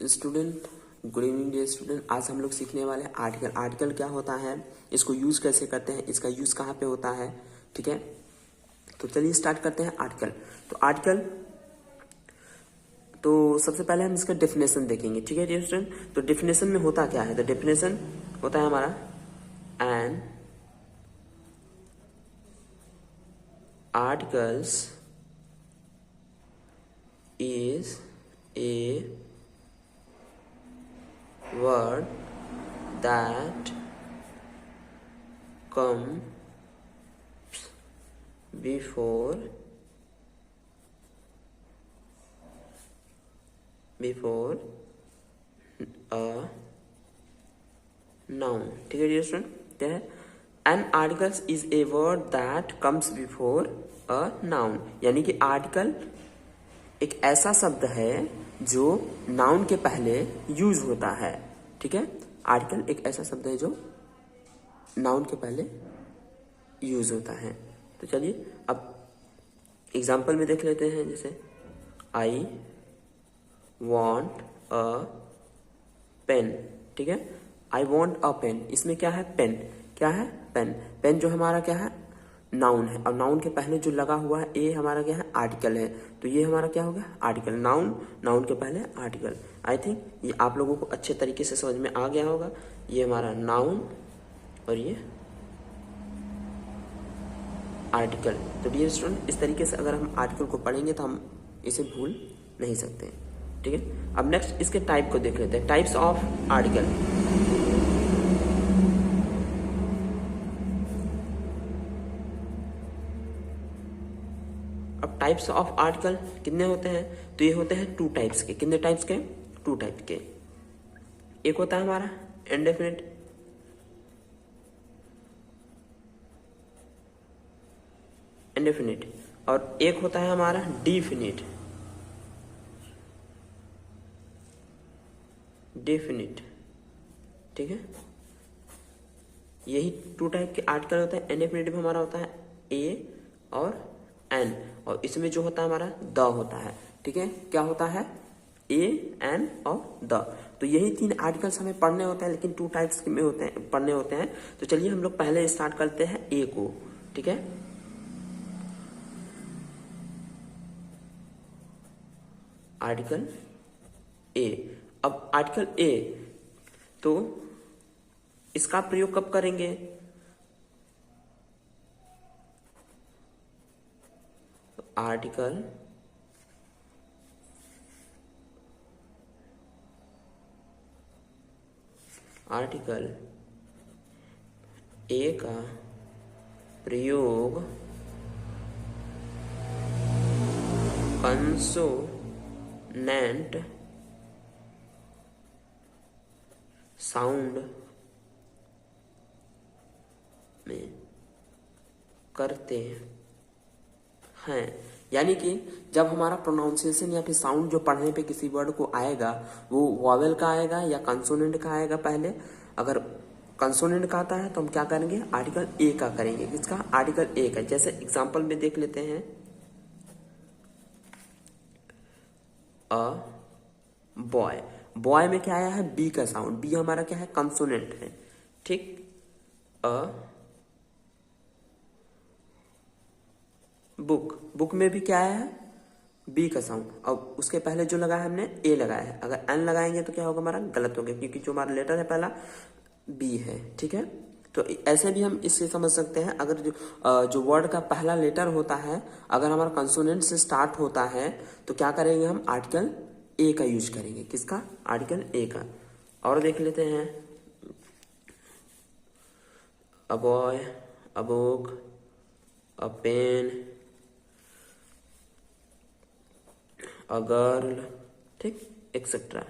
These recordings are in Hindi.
Student, good evening dear student. आज हम लोग सीखने वाले हैं आर्टिकल। आर्टिकल क्या होता है, इसको यूज कैसे करते हैं, इसका यूज कहाँ पे होता है, ठीक है। तो चलिए स्टार्ट करते हैं आर्टिकल। तो आर्टिकल, तो सबसे पहले हम इसका डेफिनेशन देखेंगे, ठीक है डियर स्टूडेंट। तो डेफिनेशन में होता क्या है, तो डेफिनेशन होता है हमारा an articles is a word that comes before a noun, ठीक है डियर स्टूडेंट। क्या है, an articles is a word that comes before a noun, यानी कि आर्टिकल एक ऐसा शब्द है जो नाउन के पहले यूज होता है, ठीक है। आर्टिकल एक ऐसा शब्द है जो नाउन के पहले यूज होता है। तो चलिए अब एग्जाम्पल में देख लेते हैं, जैसे आई वॉन्ट अ पेन, ठीक है। आई वॉन्ट अ पेन, इसमें क्या है, पेन। क्या है, पेन। पेन जो हमारा क्या है, नाउन है। और नाउन के पहले जो लगा हुआ है ए हमारा क्या है, आर्टिकल है। तो ये हमारा क्या हो गया, आर्टिकल। नाउन, नाउन के पहले आर्टिकल। आई थिंक ये आप लोगों को अच्छे तरीके से समझ में आ गया होगा। ये हमारा नाउन और ये आर्टिकल। तो डियर स्टूडेंट, इस तरीके से अगर हम आर्टिकल को पढ़ेंगे तो हम इसे भूल नहीं सकते, ठीक है। अब नेक्स्ट इसके टाइप को देख लेते हैं, टाइप्स ऑफ आर्टिकल। अब टाइप्स ऑफ आर्टिकल कितने होते हैं, तो ये होते हैं टू टाइप्स के। कितने टाइप्स के, टू टाइप के। एक होता है हमारा इंडेफिनिट, इंडेफिनिट, और एक होता है हमारा डिफिनिट, डेफिनिट, ठीक है। यही टू टाइप के आर्टिकल होते हैं। इंडेफिनिट में हमारा होता है ए और एन, और इसमें जो होता है हमारा द होता है, ठीक है। क्या होता है, ए, एन और द। तो यही तीन आर्टिकल्स हमें पढ़ने होते हैं, लेकिन टू टाइप्स में होते हैं, पढ़ने होते हैं। तो चलिए हम लोग पहले स्टार्ट करते हैं ए को, ठीक है। Article a. अब आर्टिकल ए, तो इसका प्रयोग कब करेंगे, आर्टिकल आर्टिकल ए का प्रयोग कंसोनेंट साउंड में करते हैं। यानी कि जब हमारा प्रोनाउंसिएशन या फिर साउंड जो पढ़ने पे किसी वर्ड को आएगा, वो वॉवेल का आएगा या कंसोनेंट का आएगा पहले। अगर कंसोनेंट का आता है तो हम क्या करेंगे, आर्टिकल ए का करेंगे। किसका, आर्टिकल ए का। जैसे एग्जांपल में देख लेते हैं, अ बॉय। बॉय में क्या आया है, बी का साउंड। बी हमारा क्या है, कंसोनेंट है, ठीक। अ बुक, बुक में भी क्या आया है, बी का साउंड। अब उसके पहले जो लगाया है हमने, ए लगाया है। अगर एन लगाएंगे तो क्या होगा, हमारा गलत हो गया, क्योंकि जो हमारा लेटर है पहला बी है, ठीक है। तो ऐसे भी हम इससे समझ सकते हैं, अगर जो वर्ड का पहला लेटर होता है, अगर हमारा कंसोनेंट से स्टार्ट होता है, तो क्या करेंगे हम, आर्टिकल ए का यूज करेंगे। किसका, आर्टिकल ए का। और देख लेते हैं, a boy, a book, a pen, a girl, ठीक, एक्सेट्रा।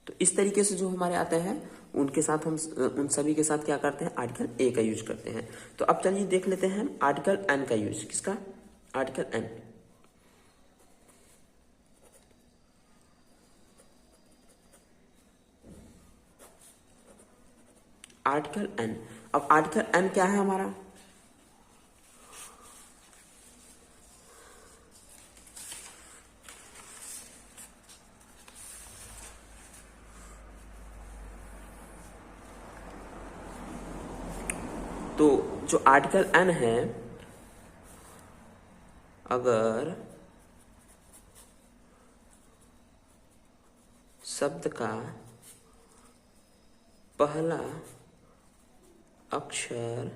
तो इस तरीके से जो हमारे आते हैं, उनके साथ हम उन सभी के साथ क्या करते हैं, आर्टिकल ए का यूज करते हैं। तो अब चलिए देख लेते हैं हम आर्टिकल एन का यूज। किसका, आर्टिकल एन। Article an. अब आर्टिकल एन क्या है हमारा, तो जो आर्टिकल एन है, अगर शब्द का पहला अक्षर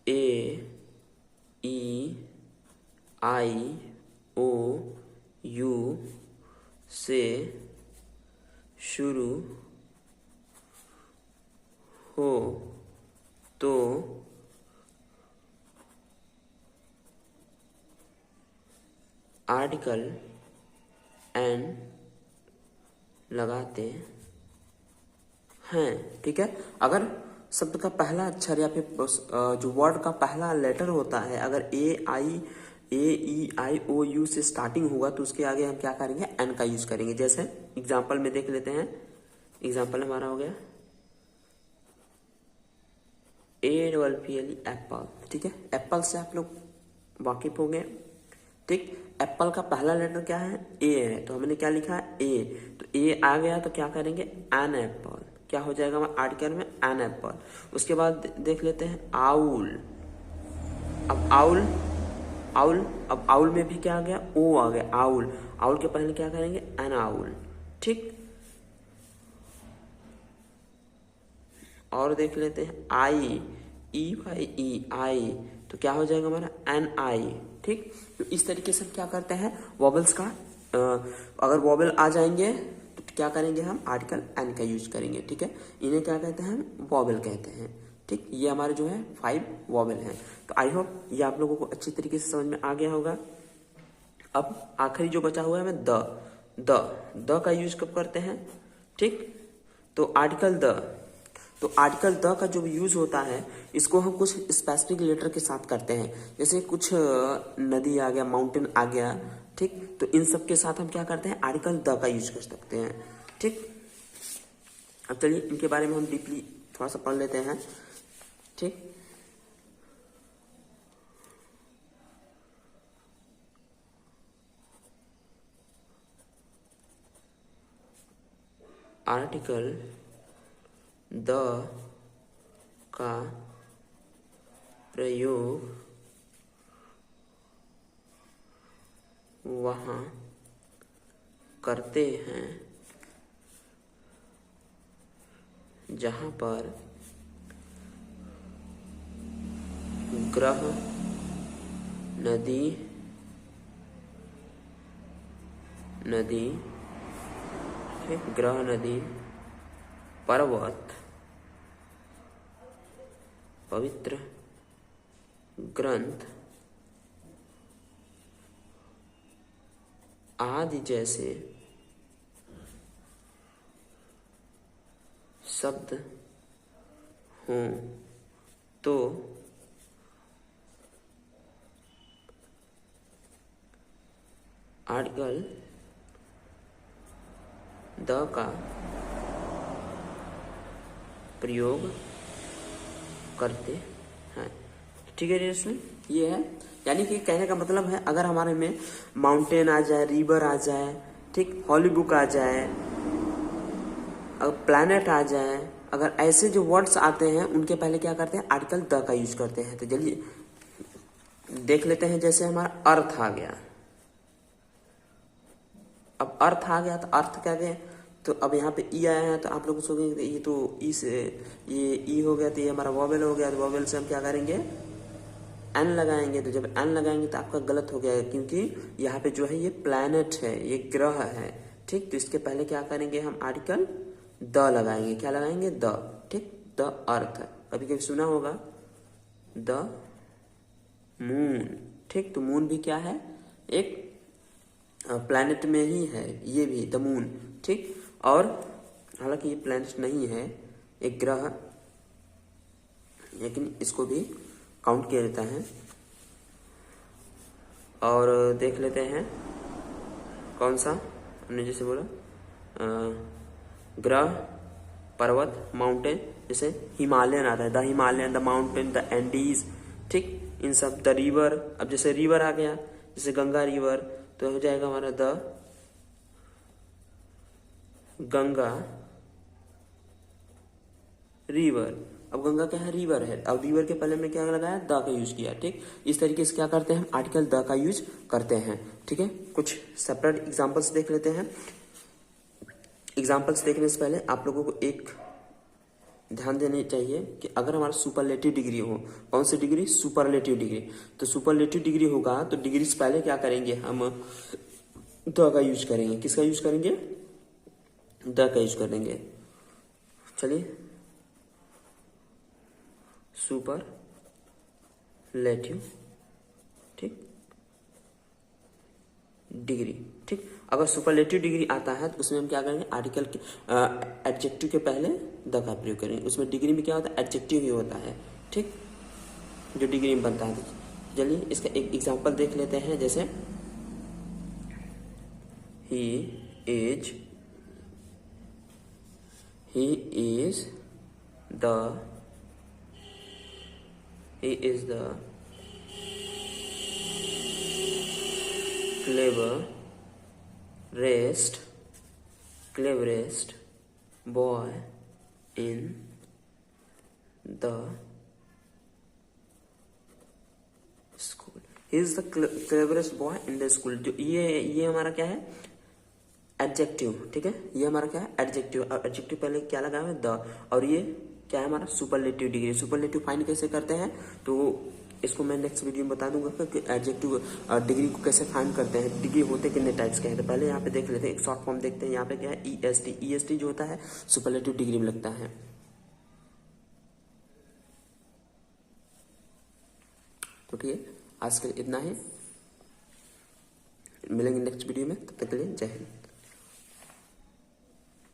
ए, ई, आई, ओ, यू से शुरू हो तो आर्टिकल एन लगाते हैं। ठीक है, अगर शब्द का पहला अक्षर या फिर जो वर्ड का पहला लेटर होता है, अगर ए ई आई ओ यू से स्टार्टिंग होगा तो उसके आगे हम क्या करेंगे, एन का यूज करेंगे। जैसे एग्जाम्पल में देख लेते हैं, एग्जाम्पल हमारा हो गया APPLE एप्पल। ठीक है, एप्पल से आप लोग वाकिफ हो गए। ठीक, एप्पल का पहला लेटर क्या है, ए है, तो हमने क्या लिखा है, ए, तो ए आ गया तो क्या करेंगे, एन एप्पल। क्या हो जाएगा हमारे आर्टिकल में, एन एप्पल। उसके बाद देख लेते हैं आउल। अब आउल में भी क्या आ गया, ओ आ गया, आउल। आउल के पहले क्या करेंगे, एन आउल। ठीक, और देख लेते हैं आई, ई आई, तो क्या हो जाएगा हमारा, एन आई। ठीक, तो इस तरीके से क्या करते हैं, वॉबल्स का अगर वॉबल आ जाएंगे तो क्या करेंगे, हम आर्टिकल एन का यूज करेंगे। ठीक है, इन्हें क्या कहते हैं, हम वॉबल कहते हैं। ठीक, ये हमारे जो है 5 वॉबल हैं। तो आई होप ये आप लोगों को अच्छी तरीके से समझ में आ गया होगा। अब आखिरी जो बचा हुआ है हमें द का यूज कब करते हैं। ठीक, तो आर्टिकल द का जो यूज होता है, इसको हम कुछ स्पेसिफिक लेटर के साथ करते हैं। जैसे कुछ नदी आ गया, माउंटेन आ गया, ठीक, तो इन सब के साथ हम क्या करते हैं, आर्टिकल द का यूज कर सकते हैं। ठीक, अब चलिए इनके बारे में हम डीपली थोड़ा सा पढ़ लेते हैं। ठीक, आर्टिकल द का प्रयोग वहाँ करते हैं जहाँ पर ग्रह, नदी, ग्रह, नदी, पर्वत, पवित्र ग्रंथ आदि जैसे शब्द हों तो आर्टिकल द का प्रयोग करते हैं। ठीक है इसमें ये है, यानी कि कहने का मतलब है, अगर हमारे में माउंटेन आ जाए, रिवर आ जाए, ठीक, हॉली बुक आ जाए, अगर प्लैनेट आ जाए, अगर ऐसे जो वर्ड्स आते हैं उनके पहले क्या करते हैं, आर्टिकल द का यूज करते हैं। तो चलिए देख लेते हैं। जैसे हमारा अर्थ आ गया, अब अर्थ आ गया तो अर्थ क्या गए, तो अब यहाँ पे ई आया है, तो आप लोग सोचेंगे ये तो ई से, ये ई हो गया तो ये हमारा वॉवेल हो गया, तो वॉवेल से हम क्या करेंगे, एन लगाएंगे। तो जब एन लगाएंगे तो आपका गलत हो गया है, क्योंकि यहाँ पे जो है ये प्लैनेट है, ये ग्रह है। ठीक, तो इसके पहले क्या करेंगे, हम आर्टिकल द लगाएंगे। क्या लगाएंगे, द। ठीक, द अर्थ। कभी कभी सुना होगा द मून। ठीक, तो मून भी क्या है, एक प्लैनेट में ही है, ये भी द मून। ठीक, और हालांकि ये प्लैनेट नहीं है, एक ग्रह, लेकिन इसको भी काउंट किया जाता है। और देख लेते हैं कौन सा, हमने जैसे बोला ग्रह, पर्वत, माउंटेन, जैसे हिमालयन आता है, the Himalayan, the mountain, the Andes. ठीक, इन सब, द रिवर। अब जैसे रिवर आ गया, जैसे गंगा रिवर, तो हो जाएगा हमारा द गंगा रिवर। अब गंगा क्या है, रिवर है। अब रिवर के पहले में क्या लगाया, द का यूज किया। ठीक, इस तरीके से क्या करते हैं हम, आर्टिकल द का यूज करते हैं। ठीक है, कुछ सेपरेट एग्जांपल्स देख लेते हैं। एग्जांपल्स देखने से पहले आप लोगों को एक ध्यान देनी चाहिए कि अगर हमारा सुपरलेटिव डिग्री हो, कौन सी डिग्री, सुपरलेटिव डिग्री, तो सुपरलेटिव डिग्री होगा तो डिग्री से पहले क्या करेंगे हम, द का यूज करेंगे। किसका यूज करेंगे, द का यूज करेंगे। चलिए, सुपरलेटिव, ठीक, डिग्री। ठीक, अगर सुपरलेटिव डिग्री आता है तो उसमें हम क्या करेंगे, आर्टिकल के एडजेक्टिव के पहले द का प्रयोग करेंगे। उसमें डिग्री में क्या होता है, एडजेक्टिव ही होता है। ठीक, जो डिग्री में बनता है। चलिए इसका एक एग्जांपल देख लेते हैं। जैसे he is the cleverest boy in the school. He is the cleverest boy in the school. जो ये हमारा क्या है, एडजेक्टिव। ठीक है, ये हमारा क्या है, एडजेक्टिव। और एडजेक्टिव पहले क्या लगा है, द। और ये क्या है हमारा, सुपरलेटिव डिग्री। सुपरलेटिव फाइंड कैसे करते हैं, तो इसको मैं नेक्स्ट वीडियो में बता दूंगा कि एडजेक्टिव डिग्री को कैसे फाइंड करते हैं, डिग्री होते कितने टाइप्स के हैं। तो पहले यहाँ पे देख लेते हैं, एक शॉर्ट फॉर्म देखते हैं। यहाँ पे क्या है, ईएसटी जो होता है सुपरलेटिव डिग्री में लगता है। तो ठीक है, आज के लिए इतना ही, मिलेंगे नेक्स्ट वीडियो में। तब तक के लिए जय हिंद।